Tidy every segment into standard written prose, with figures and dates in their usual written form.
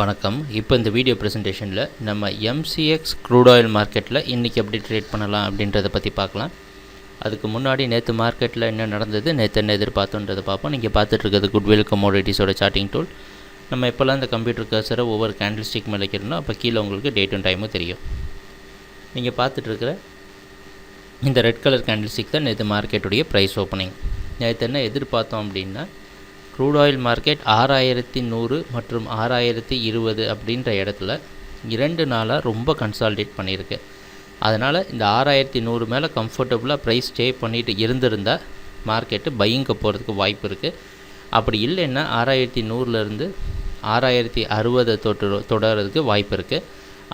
வணக்கம். இப்போ இந்த வீடியோ ப்ரெசன்டேஷனில் நம்ம எம்சிஎக்ஸ் க்ரூட் ஆயில் மார்க்கெட்டில் இன்றைக்கி எப்படி ட்ரேட் பண்ணலாம் அப்படின்றத பற்றி பார்க்கலாம். அதுக்கு முன்னாடி நேற்று மார்க்கெட்டில் என்ன நடந்தது, நேற்று என்ன எதிர்பார்த்தோன்றதை பார்ப்போம். நீங்கள் பார்த்துட்ருக்கிறது குட்வில் கமோடிட்டிஸோட சார்ட்டிங் டூல். நம்ம எப்போல்லாம் இந்த கம்ப்யூட்டர் கர்சரை ஒவ்வொரு கேண்டில் ஸ்டிக் மேலே வைக்கிறோம்னா அப்போ கீழே உங்களுக்கு டேட்டும் டைமும் தெரியும். நீங்கள் பார்த்துட்ருக்கிற இந்த ரெட் கலர் கேண்டில் ஸ்டிக் தான் நேற்று மார்க்கெட்டுடைய ப்ரைஸ் ஓப்பனிங். நேற்று என்ன எதிர்பார்த்தோம் அப்படின்னா, க்ரூட் ஆயில் மார்க்கெட் 6100 மற்றும் 6020 அப்படின்ற இடத்துல 2 நாளாக ரொம்ப கன்சால்டேட் பண்ணியிருக்கு. அதனால் இந்த 6100 மேலே கம்ஃபர்டபுளாக ப்ரைஸ் ஸ்டே பண்ணிட்டு இருந்திருந்தால் மார்க்கெட்டு பையிங்க போகிறதுக்கு வாய்ப்பு இருக்குது. அப்படி இல்லைன்னா 6100லேருந்து 6060 தொடர்றதுக்கு வாய்ப்பு இருக்குது.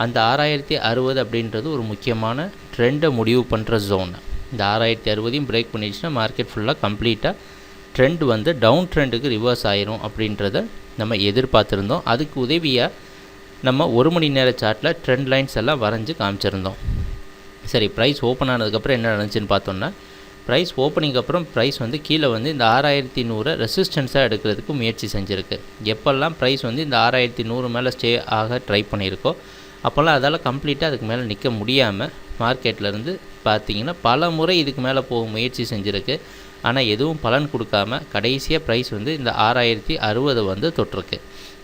அந்த 6060 அப்படின்றது ஒரு முக்கியமான ட்ரெண்டை முடிவு பண்ணுற ஜோன். இந்த 6060ஐயும் பிரேக் பண்ணிடுச்சுன்னா மார்க்கெட் ஃபுல்லாக கம்ப்ளீட்டாக ட்ரெண்ட் வந்து டவுன் ட்ரெண்டுக்கு ரிவர்ஸ் ஆயிரும் அப்படின்றத நம்ம எதிர்பார்த்துருந்தோம். அதுக்கு உதவியாக நம்ம 1 மணி நேர சார்ட்டில் ட்ரெண்ட் லைன்ஸ் எல்லாம் வரைஞ்சி காமிச்சிருந்தோம். சரி, ப்ரைஸ் ஓப்பன் ஆனதுக்கப்புறம் என்ன நடந்துச்சுன்னு பார்த்தோம்னா, ப்ரைஸ் ஓப்பனிங் அப்புறம் ப்ரைஸ் வந்து கீழே வந்து இந்த 6100 ரெசிஸ்டன்ஸாக எடுக்கிறதுக்கு முயற்சி செஞ்சுருக்கு. எப்போல்லாம் ப்ரைஸ் வந்து இந்த 6100 மேலே ஸ்டே ஆக ட்ரை பண்ணியிருக்கோ அப்போல்லாம் அதால் கம்ப்ளீட்டாக அதுக்கு மேலே நிற்க முடியாமல் மார்க்கெட்லேருந்து பார்த்திங்கன்னா பல முறை இதுக்கு மேலே போக முயற்சி செஞ்சுருக்கு. ஆனால் எதுவும் பலன் கொடுக்காம கடைசியாக ப்ரைஸ் வந்து இந்த 6060 வந்து தொட்டிருக்கு.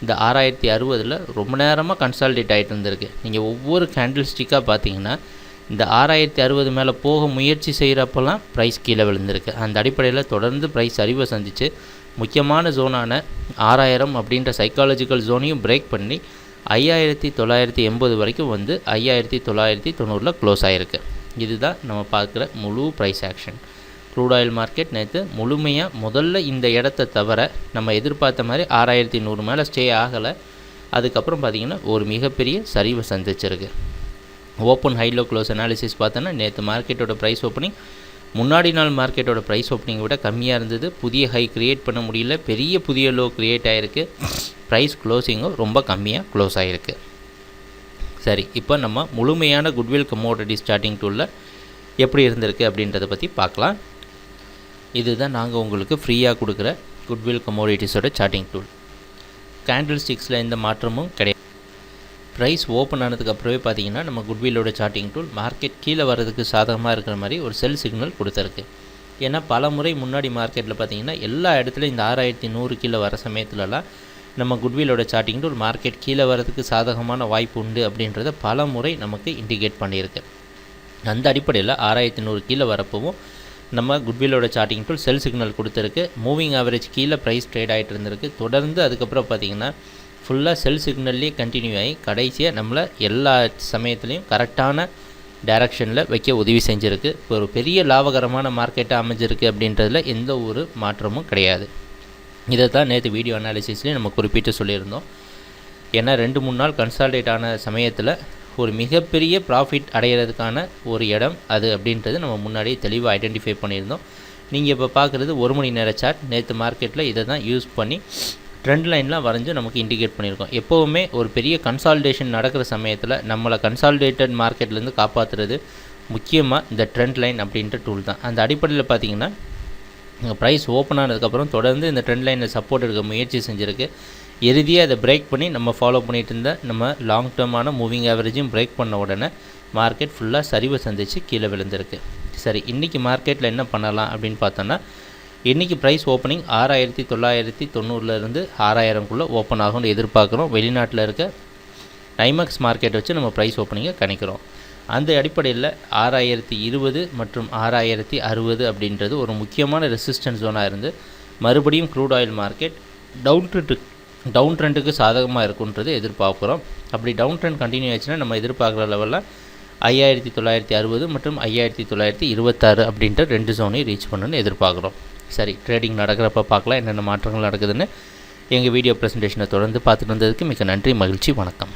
இந்த 6060 ரொம்ப நேரமாக கன்சால்டேட் ஆகிட்டு இருந்திருக்கு. நீங்கள் ஒவ்வொரு கேண்டில் ஸ்டிக்காக பார்த்தீங்கன்னா இந்த 6060 மேலே போக முயற்சி செய்கிறப்பெல்லாம் ப்ரைஸ் கீழே விழுந்திருக்கு. அந்த அடிப்படையில் தொடர்ந்து ப்ரைஸ் சரிவை சந்தித்து முக்கியமான ஜோனான 6000 அப்படின்ற சைக்காலஜிக்கல் ஜோனையும் பிரேக் பண்ணி 5980 வரைக்கும் வந்து 5990 க்ளோஸ் ஆகிருக்கு. இதுதான் நம்ம பார்க்குற முழு price action. Crude oil market நேற்று முழுமையாக முதல்ல இந்த இடத்த தவிர நம்ம எதிர்பார்த்த மாதிரி 6100 மேலே ஸ்டே ஆகலை. அதுக்கப்புறம் பார்த்திங்கன்னா ஒரு மிகப்பெரிய சரிவை சந்திச்சிருக்கு. ஓப்பன் ஹைலோ க்ளோஸ் அனாலிசிஸ் பார்த்தோன்னா நேற்று மார்க்கெட்டோட ப்ரைஸ் ஓப்பனிங் முன்னாடி நாள் மார்க்கெட்டோட ப்ரைஸ் ஓப்பனிங்கை விட கம்மியாக இருந்தது. புதிய ஹை க்ரியேட் பண்ண முடியல, புதிய லோ க்ரியேட் ஆகிருக்கு. ப்ரைஸ் க்ளோசிங்கும் ரொம்ப கம்மியாக க்ளோஸ் ஆகிருக்கு. சரி, இப்போ நம்ம முழுமையான குட்வில் கமோடிட்டி ஸ்டார்டிங் டூலில் எப்படி இருந்திருக்கு அப்படின்றத பற்றி பார்க்கலாம். இதுதான் நாங்கள் உங்களுக்கு ஃப்ரீயாக கொடுக்குற குட்வில் கமோடிட்டிஸோட சார்ட்டிங் டூல். கேண்டில் ஸ்டிக்ஸில் எந்த மாற்றமும் கிடையாது. ப்ரைஸ் ஓப்பன் ஆனதுக்கப்புறமே பார்த்தீங்கன்னா நம்ம குட்வில்லோட சார்ட்டிங் டூல் மார்க்கெட் கீழே வர்றதுக்கு சாதகமாக இருக்கிற மாதிரி ஒரு செல் சிக்னல் கொடுத்துருக்கு. ஏன்னா பல முறை முன்னாடி மார்க்கெட்டில் பார்த்தீங்கன்னா எல்லா இடத்துலையும் இந்த 6100 கீழே வர சமயத்துலலாம் நம்ம குட்வில்லோட சார்ட்டிங் டூல் மார்க்கெட் கீழே வர்றதுக்கு சாதகமான வாய்ப்பு உண்டு அப்படின்றத பல முறை நமக்கு இண்டிகேட் பண்ணியிருக்கு. அந்த அடிப்படையில் 6100 கீழே வரப்பவும் நம்ம குட்வில்லோட சார்ட்டிங் டூல் செல் சிக்னல் கொடுத்துருக்கு. மூவிங் ஆவரேஜ் கீழே ப்ரைஸ் ட்ரேட் ஆகிட்டு இருந்திருக்கு. தொடர்ந்து அதுக்கப்புறம் பார்த்திங்கன்னா ஃபுல்லாக செல் சிக்னல்லே கண்டினியூ ஆகி கடைசியாக நம்மளை எல்லா சமயத்துலேயும் கரெக்டான டைரக்ஷனில் வைக்க உதவி செஞ்சுருக்கு. இப்போ ஒரு பெரிய லாபகரமான மார்க்கெட்டாக அமைஞ்சிருக்கு அப்படின்றதுல எந்த ஒரு மாற்றமும் கிடையாது. இதை தான் நேற்று வீடியோ அனாலிசிஸ்லேயும் நம்ம குறிப்பிட்டு சொல்லியிருந்தோம். ஏன்னா 2-3 நாள் கன்சால்டேட் ஆன சமயத்தில் ஒரு மிகப்பெரிய ப்ராஃபிட் அடைகிறதுக்கான ஒரு இடம் அது அப்படின்றது நம்ம முன்னாடியே தெளிவாக ஐடென்டிஃபை பண்ணியிருந்தோம். நீங்கள் இப்போ பார்க்குறது 1 மணி நேர சார்ட். நேற்று மார்க்கெட்டில் இதை தான் யூஸ் பண்ணி ட்ரெண்ட் லைன்லாம் வரைஞ்சி நமக்கு இண்டிகேட் பண்ணியிருக்கோம். எப்போவுமே ஒரு பெரிய கன்சால்டேஷன் நடக்கிற சமயத்தில் நம்மளை கன்சால்டேட்டட் மார்க்கெட்லேருந்து காப்பாற்றுறது முக்கியமாக இந்த ட்ரெண்ட் லைன் அப்படின்ற டூல் தான். அந்த அடிப்படையில் பார்த்திங்கன்னா ப்ரைஸ் ஓப்பன் ஆனதுக்கப்புறம் தொடர்ந்து இந்த ட்ரெண்ட் லைனில் சப்போர்ட் எடுக்க முயற்சி செஞ்சுருக்கு. இறுதியாக அதை பிரேக் பண்ணி நம்ம ஃபாலோ பண்ணிகிட்டு இருந்த நம்ம லாங் டேர்மான மூவிங் ஆவரேஜும் பிரேக் பண்ண உடனே மார்க்கெட் ஃபுல்லாக சரிவை சந்தித்து கீழே விழுந்திருக்கு. சரி, இன்றைக்கி மார்க்கெட்டில் என்ன பண்ணலாம் அப்படின்னு பார்த்தோன்னா, இன்றைக்கி ப்ரைஸ் ஓப்பனிங் 6990 6000க்குள்ளே ஓப்பன் ஆகும்னு எதிர்பார்க்குறோம். வெளிநாட்டில் இருக்க ஐமேக்ஸ் மார்க்கெட் வச்சு நம்ம ப்ரைஸ் ஓப்பனிங்கை கணிக்கிறோம். அந்த அடிப்படையில் 6020 மற்றும் 6060 அப்படின்றது ஒரு முக்கியமான ரெசிஸ்டன்ஸ் ஜோனாக இருந்து மறுபடியும் க்ரூட் ஆயில் மார்க்கெட் டவுன் ட்ரெண்டுக்கு சாதகமாக இருக்குன்றது எதிர்பார்க்குறோம். அப்படி டவுன் ட்ரெண்ட் கண்டினியூ ஆச்சுன்னா நம்ம எதிர்பார்க்குற லெவலில் 5960 மற்றும் 5926 அப்படின்ற 2 ஜோனையும் ரீச் பண்ணணுன்னு எதிர்பார்க்குறோம். சரி, ட்ரேடிங் நடக்கிறப்ப பார்க்கலாம் என்னென்ன மாற்றங்கள் நடக்குதுன்னு. எங்கள் வீடியோ ப்ரெசன்டேஷனை தொடர்ந்து பார்த்துட்டு வந்ததுக்கு மிக நன்றி, மகிழ்ச்சி, வணக்கம்.